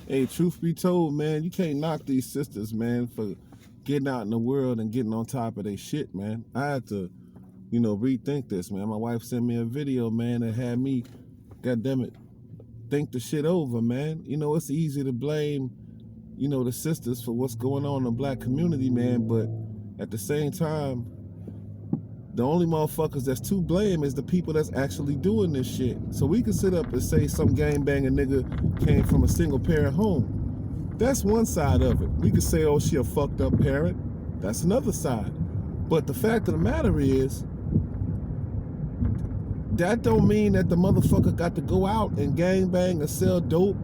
Hey, truth be told, man, you can't knock these sisters, man, for getting out in the world and getting on top of their shit, man. I had to, rethink this, man. My wife sent me a video, man, that had me, goddamn it, think the shit over, man. It's easy to blame, the sisters for what's going on in the black community, man, but at the same time, the only motherfuckers that's to blame is the people that's actually doing this shit. So we can sit up and say some gangbanging nigga came from a single parent home. That's one side of it. We could say, oh, she a fucked up parent. That's another side. But the fact of the matter is, that don't mean that the motherfucker got to go out and gangbang or sell dope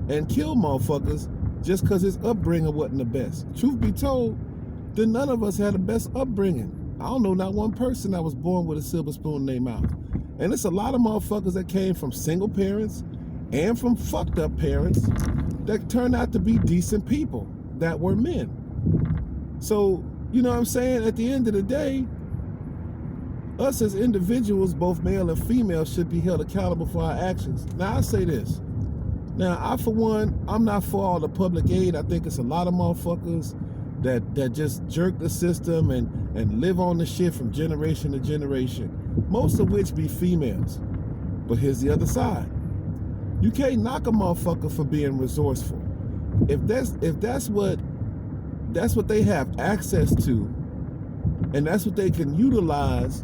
and kill motherfuckers just because his upbringing wasn't the best. Truth be told, then none of us had the best upbringing. I don't know not one person that was born with a silver spoon in their mouth. And it's a lot of motherfuckers that came from single parents and from fucked up parents that turned out to be decent people that were men. So, you know what I'm saying? At the end of the day, us as individuals, both male and female, should be held accountable for our actions. Now, I say this. Now, I, for one, I'm not for all the public aid. I think it's a lot of motherfuckers that just jerk the system and live on the shit from generation to generation, most of which be females. But here's the other side. You can't knock a motherfucker for being resourceful. If that's what they have access to, and that's what they can utilize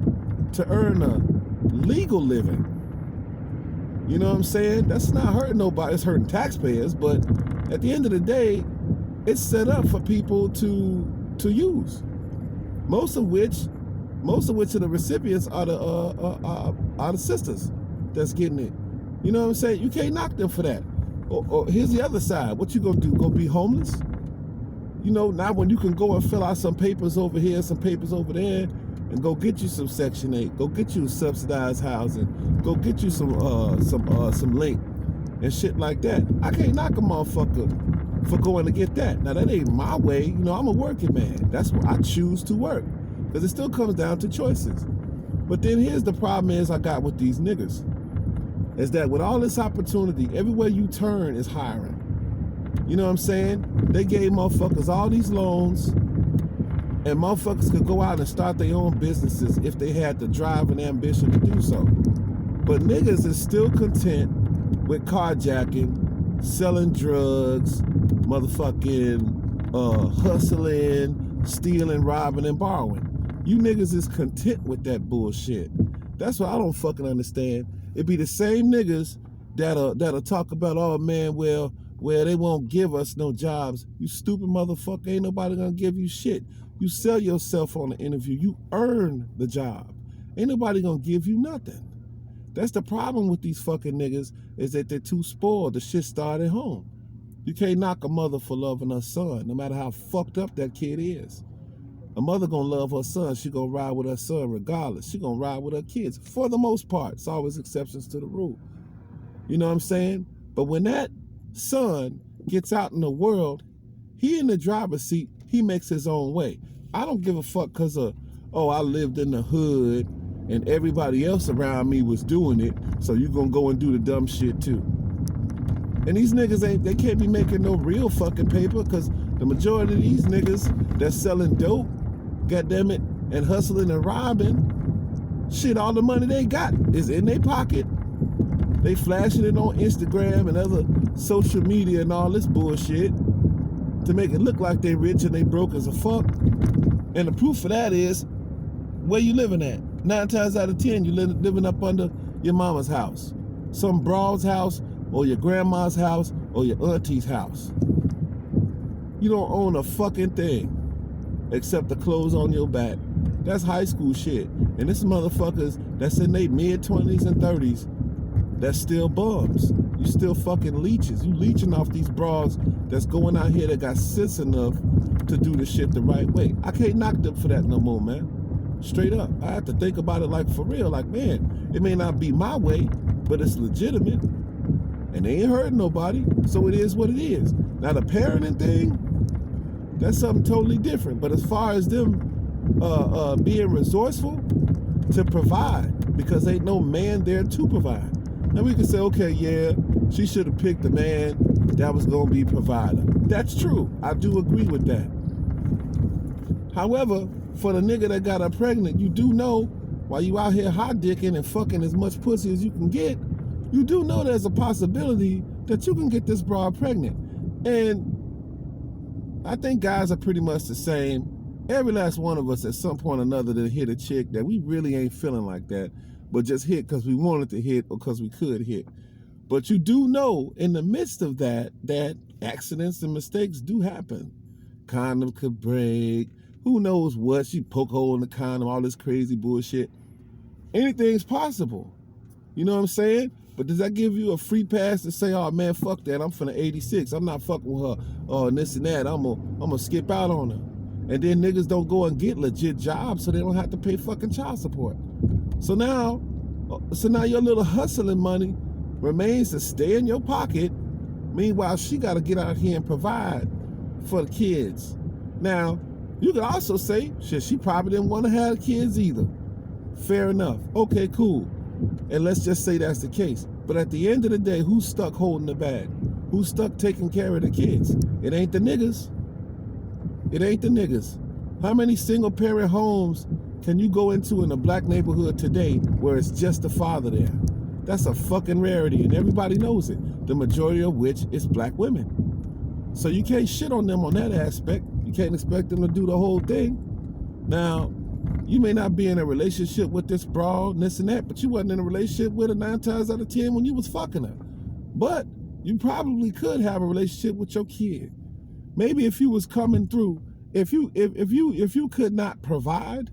to earn a legal living, you know what I'm saying? That's not hurting nobody. It's hurting taxpayers, but at the end of the day, it's set up for people to use. Most of which of the recipients are the sisters that's getting it. You know what I'm saying? You can't knock them for that. Or here's the other side. What you gonna do? Go be homeless? Now when you can go and fill out some papers over here, some papers over there, and go get you some Section 8, go get you subsidized housing, go get you some link and shit like that. I can't knock a motherfucker for going to get that. Now that ain't my way. I'm a working man. That's what I choose to work, because it still comes down to choices. But then here's the problem is I got with these niggas, is that with all this opportunity, everywhere you turn is hiring. You know what I'm saying? They gave motherfuckers all these loans, and motherfuckers could go out and start their own businesses if they had the drive and ambition to do so. But niggas is still content with carjacking, selling drugs, motherfucking hustling, stealing, robbing, and borrowing. You niggas is content with that bullshit. That's what I don't fucking understand. It be the same niggas that'll talk about, oh man, well, they won't give us no jobs. You stupid motherfucker, ain't nobody gonna give you shit. You sell yourself on the interview. You earn the job. Ain't nobody gonna give you nothing. That's the problem with these fucking niggas, is that they're too spoiled. The shit started at home. You can't knock a mother for loving her son, no matter how fucked up that kid is. A mother gonna love her son. She gonna ride with her son regardless. She gonna ride with her kids, for the most part. It's always exceptions to the rule. You know what I'm saying? But when that son gets out in the world, he in the driver's seat, he makes his own way. I don't give a fuck because I lived in the hood and everybody else around me was doing it, so you gonna go and do the dumb shit too. And these niggas they can't be making no real fucking paper, because the majority of these niggas that's selling dope, goddamn it, and hustling and robbing, shit, all the money they got is in their pocket. They flashing it on Instagram and other social media and all this bullshit to make it look like they rich and they broke as a fuck. And the proof of that is, where you living at? 9 times out of 10, you living up under your mama's house, some broad's house, or your grandma's house, or your auntie's house. You don't own a fucking thing except the clothes on your back. That's high school shit. And this motherfuckers that's in their mid-20s and 30s, that's still bums. You still fucking leeches. You leeching off these broads that's going out here that got sense enough to do the shit the right way. I can't knock them for that no more, man. Straight up. I have to think about it like for real. Like, man, it may not be my way, but it's legitimate. And they ain't hurting nobody, so it is what it is. Now the parenting thing, that's something totally different. But as far as them being resourceful to provide, because ain't no man there to provide. Now we can say, okay, yeah, She should have picked a man that was going to be provider. That's true. I do agree with that. However, for the nigga that got her pregnant, you do know, while you out here hot dicking and fucking as much pussy as you can get, you do know there's a possibility that you can get this broad pregnant. And I think guys are pretty much the same. Every last one of us at some point or another that hit a chick that we really ain't feeling like that, but just hit because we wanted to hit or because we could hit. But you do know in the midst of that accidents and mistakes do happen. Condom could break. Who knows what? She poke hole in the condom, all this crazy bullshit. Anything's possible. You know what I'm saying? But does that give you a free pass to say, oh man, fuck that, I'm finna 86. I'm not fucking with her. Oh, and this and that. I'm gonna skip out on her. And then niggas don't go and get legit jobs so they don't have to pay fucking child support. So now your little hustling money remains to stay in your pocket. Meanwhile, she got to get out here and provide for the kids. Now, you could also say, shit, she probably didn't want to have kids either. Fair enough. Okay, cool. And let's just say that's the case. But at the end of the day, who's stuck holding the bag? Who's stuck taking care of the kids? It ain't the niggas. It ain't the niggas. How many single parent homes can you go into in a black neighborhood today where it's just the father there? That's a fucking rarity, and everybody knows it. The majority of which is black women. So you can't shit on them on that aspect. You can't expect them to do the whole thing. Now, you may not be in a relationship with this broad, this and that, but you wasn't in a relationship with her 9 times out of 10 when you was fucking her. But you probably could have a relationship with your kid. Maybe if you was coming through, if you could not provide,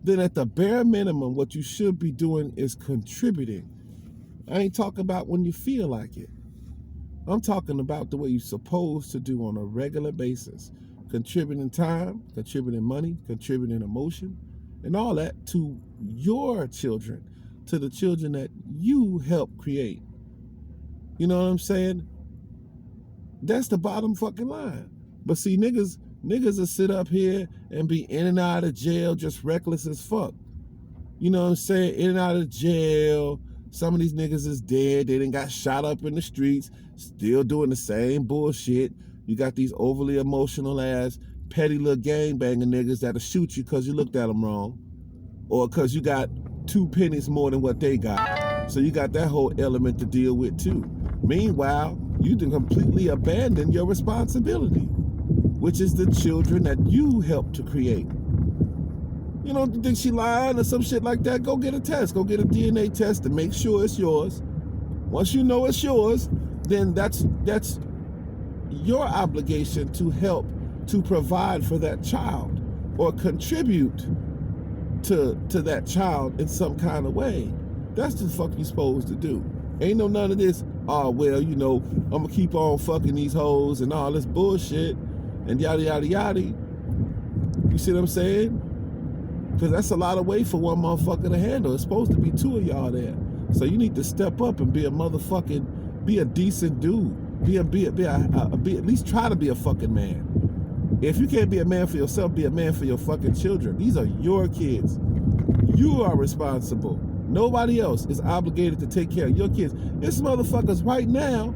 then at the bare minimum, what you should be doing is contributing. I ain't talking about when you feel like it. I'm talking about the way you're supposed to do on a regular basis. Contributing time, contributing money, contributing emotion, and all that to your children, to the children that you help create. You know what I'm saying? That's the bottom fucking line. But see, niggas will sit up here and be in and out of jail just reckless as fuck. You know what I'm saying? In and out of jail. Some of these niggas is dead. They done got shot up in the streets, still doing the same bullshit. You got these overly emotional ass, petty little gangbanging niggas that'll shoot you because you looked at them wrong, or because you got 2 pennies more than what they got. So you got that whole element to deal with too. Meanwhile, you done completely abandon your responsibility, which is the children that you helped to create. You know, you think she lying or some shit like that? Go get a test. Go get a DNA test to make sure it's yours. Once you know it's yours, then that's your obligation to help to provide for that child or contribute to that child in some kind of way. That's the fuck you supposed to do. Ain't no none of this, oh, well, you know, I'm gonna keep on fucking these hoes and all this bullshit and yada, yada, yada. You see what I'm saying? Because that's a lot of weight for one motherfucker to handle. It's supposed to be 2 of y'all there. So you need to step up and be a motherfucking, be a decent dude. Be at least try to be a fucking man. If you can't be a man for yourself, be a man for your fucking children. These are your kids. You are responsible. Nobody else is obligated to take care of your kids. It's motherfuckers right now